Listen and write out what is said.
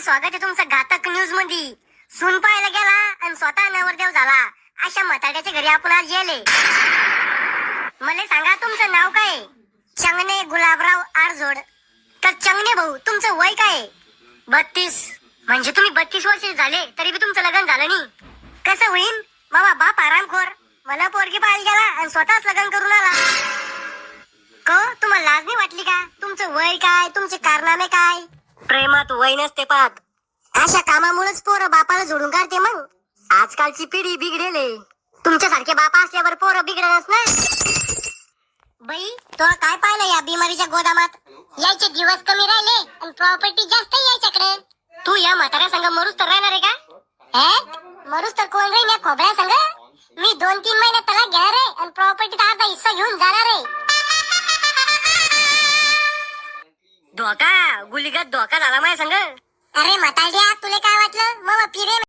स्वागत आहे तुमचं घातक न्यूज मध्ये. सून पाहायला गेला आणि स्वतः नवरदेव झाला अशा म्हाताड्याच्या घरी आपण आज गेले. मला सांगा तुमचं नाव काय? चंगणे गुलाबराव आरजोड. तर चंगणे भाऊ तुमचं वय काय? 32. म्हणजे तुम्ही 32 वर्ष झाले तरी बी तुमचं लग्न झालं नाही. कसं होईन बाबा? बाप आरामखोर मला पोरगी पाहायला गेला आणि स्वतःच लग्न करून आला. तुम्हाला लाज नाही वाटली का? तुमचं वय काय, तुमचे कारनामे काय? प्रेमात वय नसते पाहत. अशा कामामुळेच पोरं बापाला जोडून काढते. मग आजकालची पिढी बिघडेले. तुमच्यासारखे बापा असल्यावर पोरं बिघडणच ना. बाई तो काय पाहिलं या बिमारीच्या गोदामात? यायचे दिवस कमी राहिले आणि प्रॉपर्टी जास्त यायच्याकडे. तू या म्हाताऱ्या संग मरूस तर राहणार आहे का? मरूस तर कोण राहील या खोबऱ्या संग? मी 2-3 महिन्यात त्याला घेणार आहे आणि प्रॉपर्टीचा अर्धा हिस्सा घेऊन जाणार आहे. धोका गुलीगत धोका झाला माझ्या संग.